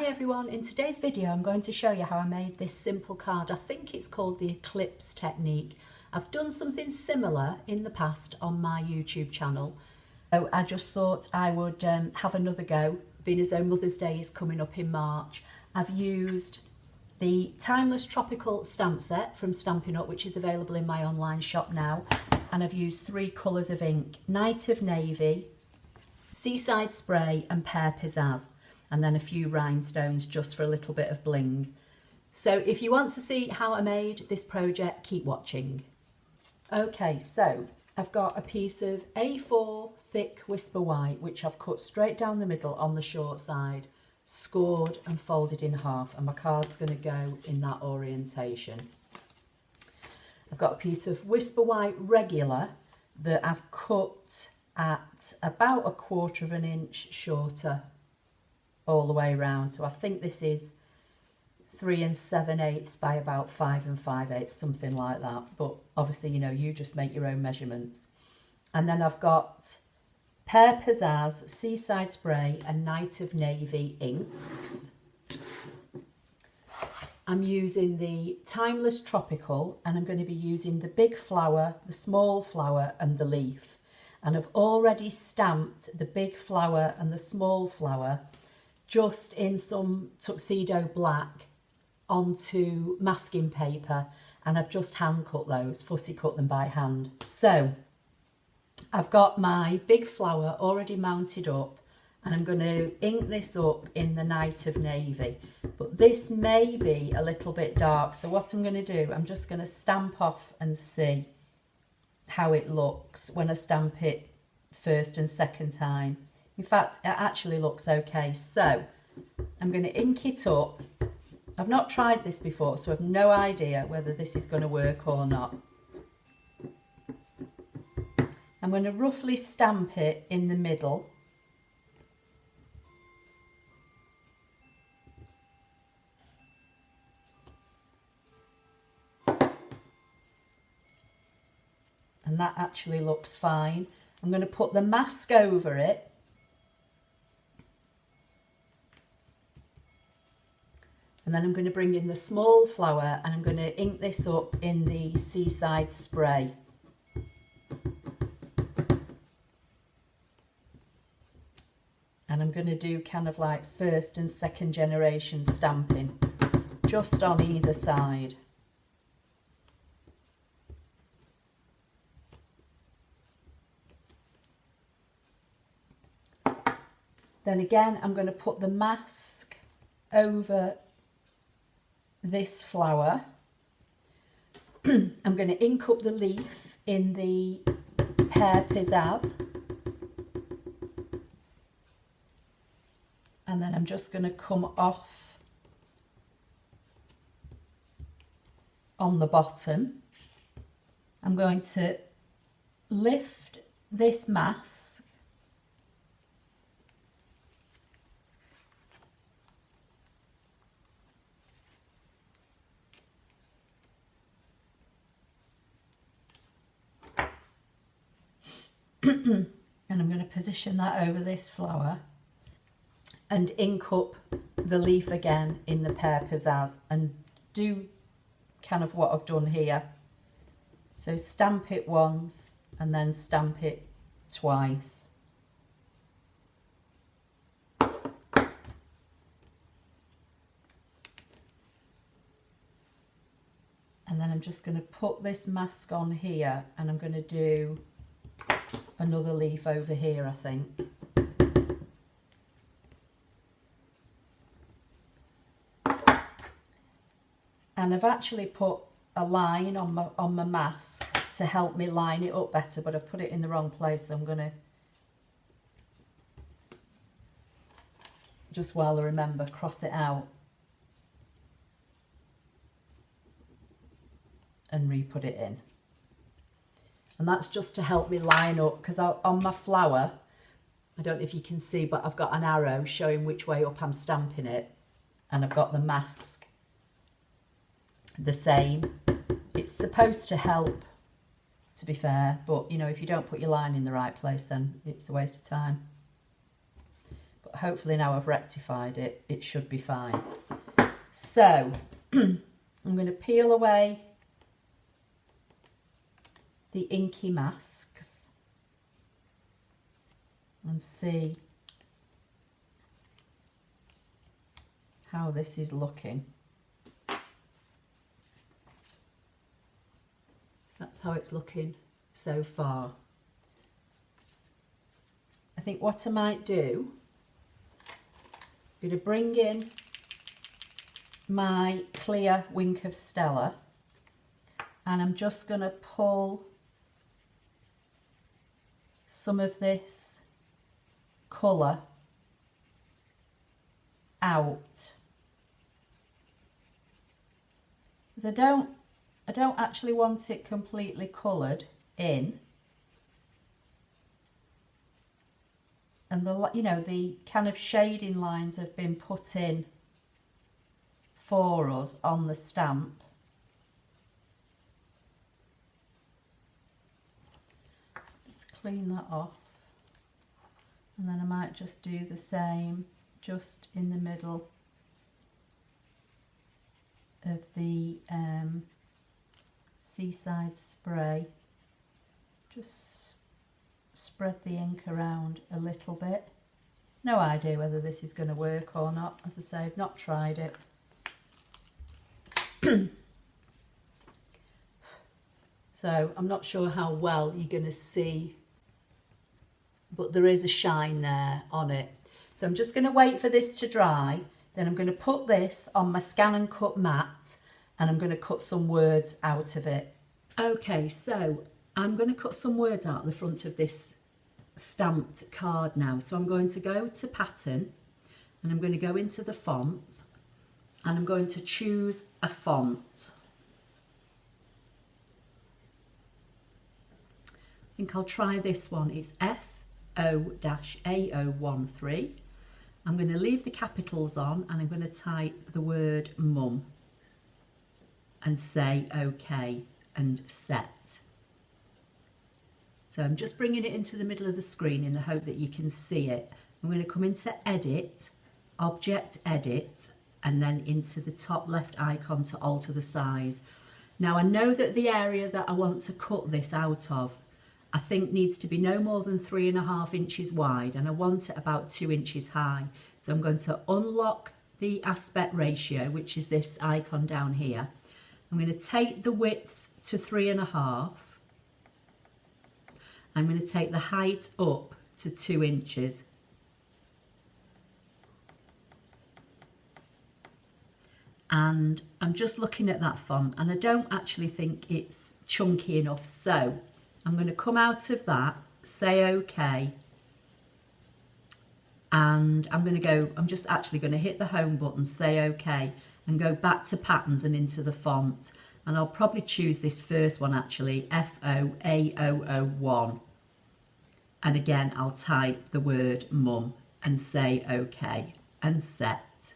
Hi everyone, in today's video I'm going to show you how I made this simple card. I think it's called the Eclipse technique. I've done something similar in the past on my YouTube channel, so I just thought I would have another go, being as though Mother's Day is coming up in March. I've used the Timeless Tropical stamp set from Stampin' Up, which is available in my online shop now, and I've used 3 colours of ink: Night of Navy, Seaside Spray and Pear Pizzazz, and then a few rhinestones just for a little bit of bling. So if you want to see how I made this project, keep watching. Okay, so I've got a piece of A4 thick Whisper White, which I've cut straight down the middle on the short side, scored and folded in half, and my card's going to go in that orientation. I've got a piece of Whisper White regular that I've cut at about 1/4 inch shorter all the way around. So I think this is 3 7/8 by about 5 5/8, something like that. But obviously, you know, you just make your own measurements. And then I've got Pear Pizzazz, Seaside Spray and Night of Navy inks. I'm using the Timeless Tropical, and I'm going to be using the big flower, the small flower and the leaf. And I've already stamped the big flower and the small flower just in some tuxedo black onto masking paper, and I've just hand cut those, fussy cut them by hand. So I've got my big flower already mounted up, and I'm going to ink this up in the Night of Navy, but this may be a little bit dark, so what I'm going to do, I'm just going to stamp off and see how it looks when I stamp it first and second time. In fact, it actually looks okay. So I'm going to ink it up. I've not tried this before, so I've no idea whether this is going to work or not. I'm going to roughly stamp it in the middle. And that actually looks fine. I'm going to put the mask over it. And then I'm going to bring in the small flower, and I'm going to ink this up in the Seaside Spray. And I'm going to do kind of like first and second generation stamping just on either side. Then again, I'm going to put the mask over this flower. I'm going to ink up the leaf in the Pear Pizzazz. And then I'm just going to come off on the bottom. I'm going to lift this mask and I'm going to position that over this flower and ink up the leaf again in the Pear Pizzazz and do kind of what I've done here. So stamp it once and then stamp it twice. And then I'm just going to put this mask on here, and I'm going to do another leaf over here, I think. And I've actually put a line on my mask to help me line it up better, but I've put it in the wrong place, so I'm going to, just while I remember, cross it out and re-put it in. And that's just to help me line up, because on my flower, I don't know if you can see, but I've got an arrow showing which way up I'm stamping it, and I've got the mask the same. It's supposed to help, to be fair, but you know, if you don't put your line in the right place, then it's a waste of time. But hopefully now I've rectified it, it should be fine. So I'm going to peel away the inky masks and see how this is looking. So that's how it's looking so far. I think what I might do, I'm going to bring in my clear Wink of Stella and I'm just going to pull some of this colour out. I don't actually want it completely coloured in, and the kind of shading lines have been put in for us on the stamp. Just clean that off, and then I might just do the same just in the middle of the Seaside Spray. Just spread the ink around a little bit. No idea whether this is going to work or not. As I say, I've not tried it. So I'm not sure how well you're going to see, but there is a shine there on it. So I'm just going to wait for this to dry. Then I'm going to put this on my ScanNCut mat and I'm going to cut some words out of it. Okay, so I'm going to cut some words out the front of this stamped card now. So I'm going to go to pattern and I'm going to go into the font and I'm going to choose a font. I think I'll try this one. It's FO-AO13. I'm going to leave the capitals on and I'm going to type the word mum and say OK and set. So I'm just bringing it into the middle of the screen in the hope that you can see it. I'm going to come into Edit, Object Edit, and then into the top left icon to alter the size. Now I know that the area that I want to cut this out of, I think needs to be no more than 3.5 inches wide, and I want it about 2 inches high. So I'm going to unlock the aspect ratio, which is this icon down here. I'm going to take the width to 3.5. I'm going to take the height up to 2 inches. And I'm just looking at that font and I don't actually think it's chunky enough, so I'm going to come out of that, say OK, and I'm just actually going to hit the home button, say OK, and go back to patterns and into the font. And I'll probably choose this first one actually, FOAO01. And again, I'll type the word mum and say OK and set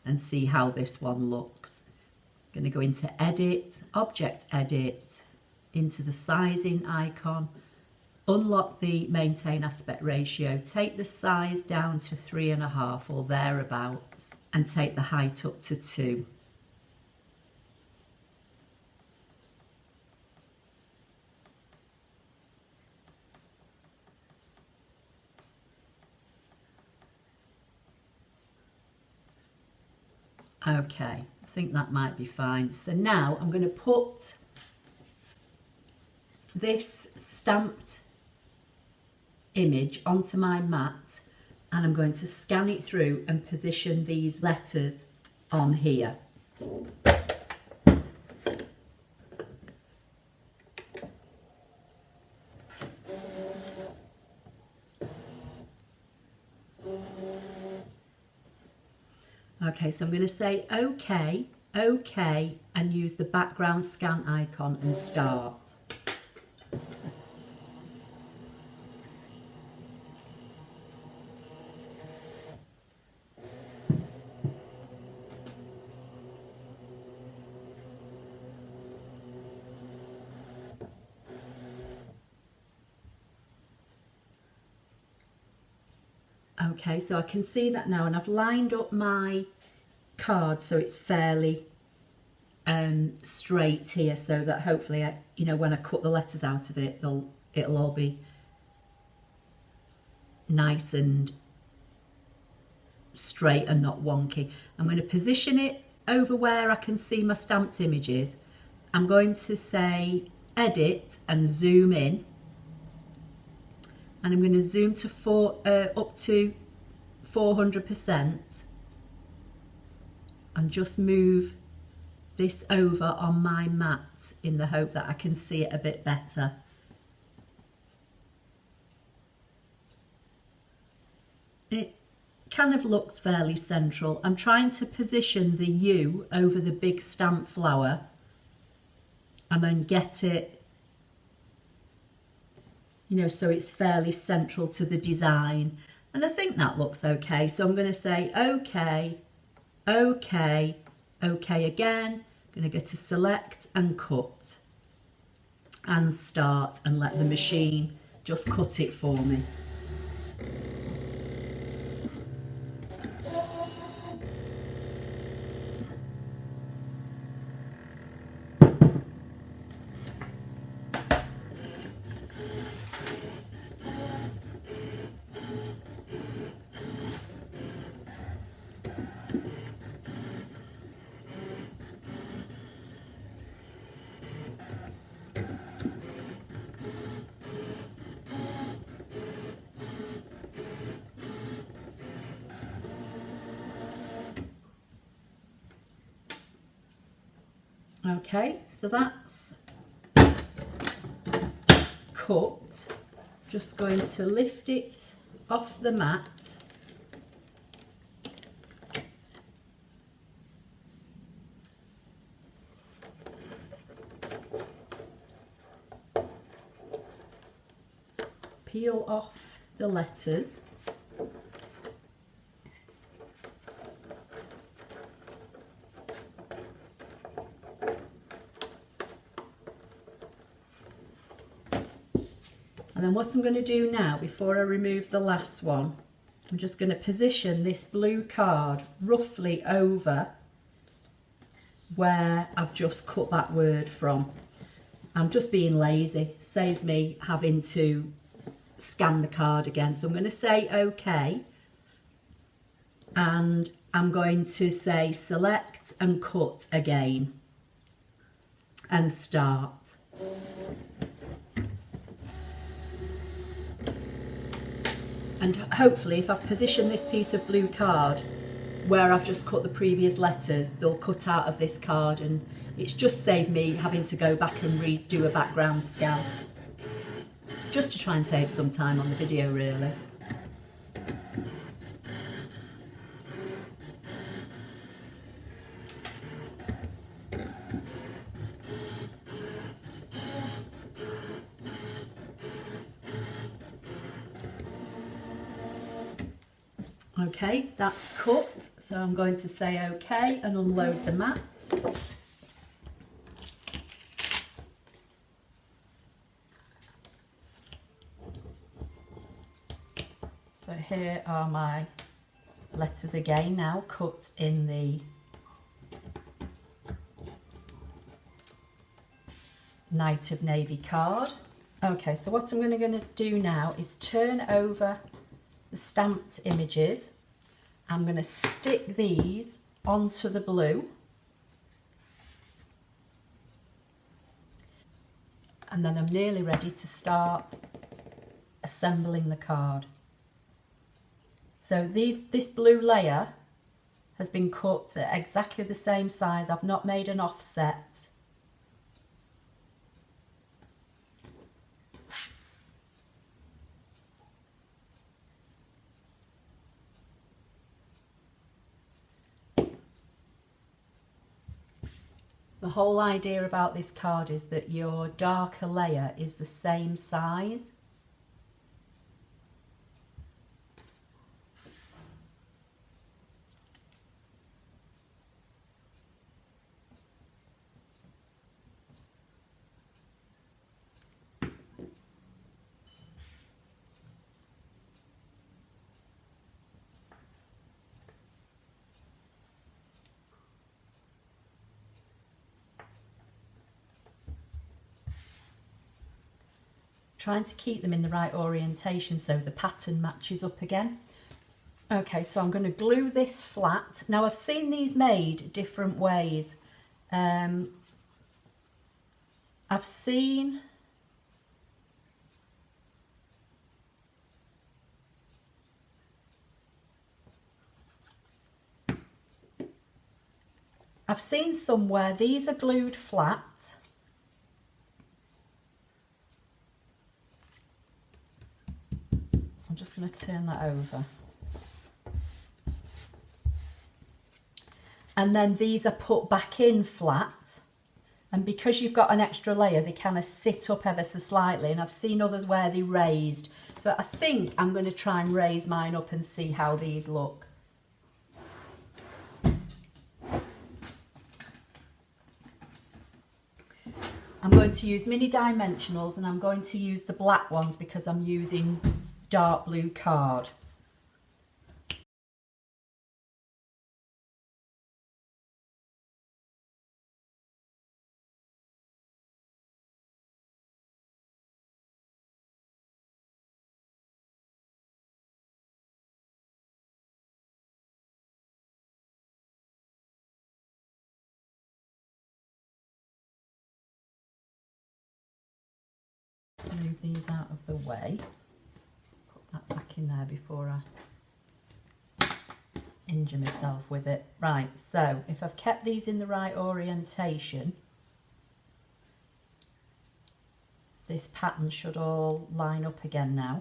and see how this one looks. I'm going to go into Edit, Object Edit, into the sizing icon, unlock the maintain aspect ratio, take the size down to 3.5 or thereabouts, and take the height up to 2. Okay, I think that might be fine. So now I'm going to put this stamped image onto my mat and I'm going to scan it through and position these letters on here. Okay, so I'm going to say OK, OK, and use the background scan icon and start. Okay, so I can see that now, and I've lined up my card so it's fairly straight here, so that hopefully, you know, when I cut the letters out of it, it'll all be nice and straight and not wonky. I'm going to position it over where I can see my stamped images. I'm going to say edit and zoom in, and I'm going to zoom to up to 400% and just move this over on my mat in the hope that I can see it a bit better. It kind of looks fairly central. I'm trying to position the U over the big stamp flower and then get it, you know, so it's fairly central to the design. And I think that looks okay. So I'm going to say okay, okay, okay again. I'm going to go to select and cut and start and let the machine just cut it for me. Okay, so that's cut. Just going to lift it off the mat. Peel off the letters. And then what I'm going to do now, before I remove the last one, I'm just going to position this blue card roughly over where I've just cut that word from. I'm just being lazy, saves me having to scan the card again. So I'm going to say OK, and I'm going to say select and cut again and start. And hopefully if I've positioned this piece of blue card where I've just cut the previous letters, they'll cut out of this card, and it's just saved me having to go back and redo a background scan. Just to try and save some time on the video, really. Okay, that's cut, so I'm going to say OK and unload the mat. So here are my letters again now, cut in the Night of Navy card. Okay, so what I'm going to do now is turn over the stamped images. I'm going to stick these onto the blue, and then I'm nearly ready to start assembling the card. So this blue layer has been cut at exactly the same size. I've not made an offset. The whole idea about this card is that your darker layer is the same size. trying to keep them in the right orientation so the pattern matches up again. Okay, so I'm going to glue this flat. Now I've seen these made different ways. I've seen some where these are glued flat. I'm just going to turn that over. And then these are put back in flat. And because you've got an extra layer, they kind of sit up ever so slightly. And I've seen others where they raised. So I think I'm going to try and raise mine up and see how these look. I'm going to use mini dimensionals, and I'm going to use the black ones because I'm using dark blue card. Let's move these out of the way. Put that back in there before I injure myself with it. Right, so if I've kept these in the right orientation, this pattern should all line up again now.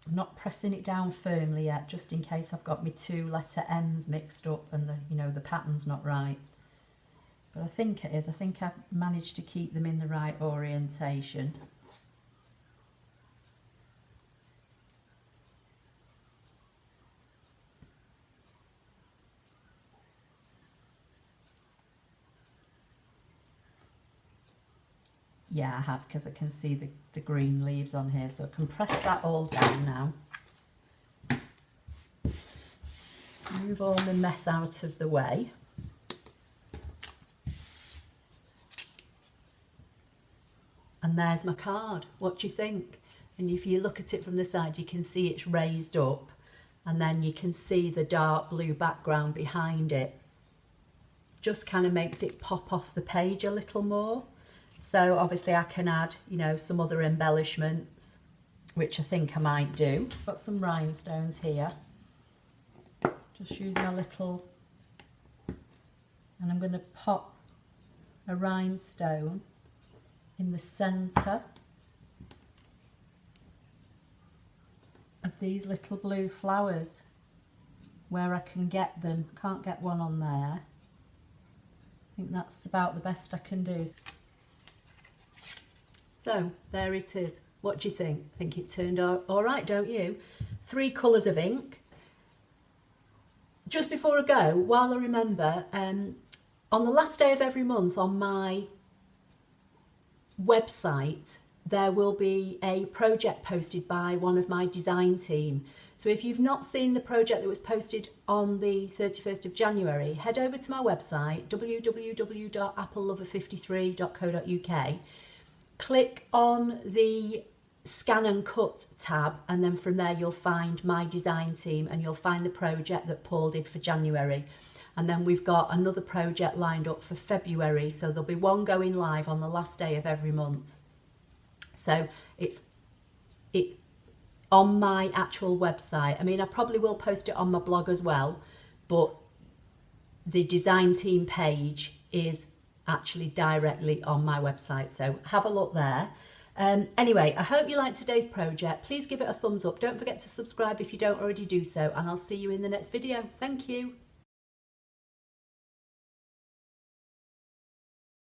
I'm not pressing it down firmly yet, just in case I've got my 2 letter M's mixed up and the pattern's not right. But I think it is. I think I've managed to keep them in the right orientation. Yeah, I have, because I can see the green leaves on here, so I can press that all down now. Move all the mess out of the way. And there's my card. What do you think? And if you look at it from the side, you can see it's raised up, and then you can see the dark blue background behind it. Just kind of makes it pop off the page a little more. So obviously I can add, some other embellishments, which I think I might do. Got some rhinestones here. Just using a little, and I'm going to pop a rhinestone in the centre of these little blue flowers where I can get them. Can't get one on there. I think that's about the best I can do. So there it is. What do you think? I think it turned out all right, don't you? 3 colours of ink. Just before I go, while I remember, on the last day of every month on my website, there will be a project posted by one of my design team. So if you've not seen the project that was posted on the 31st of January, head over to my website, www.applelover53.co.uk. Click on the Scan and Cut tab, and then from there you'll find my design team, and you'll find the project that Paul did for January. And then we've got another project lined up for February, so there'll be one going live on the last day of every month. So it's on my actual website. I mean, I probably will post it on my blog as well, but the design team page is actually directly on my website, so have a look there. Anyway, I hope you liked today's project. Please give it a thumbs up. Don't forget to subscribe if you don't already do so, and I'll see you in the next video. Thank you.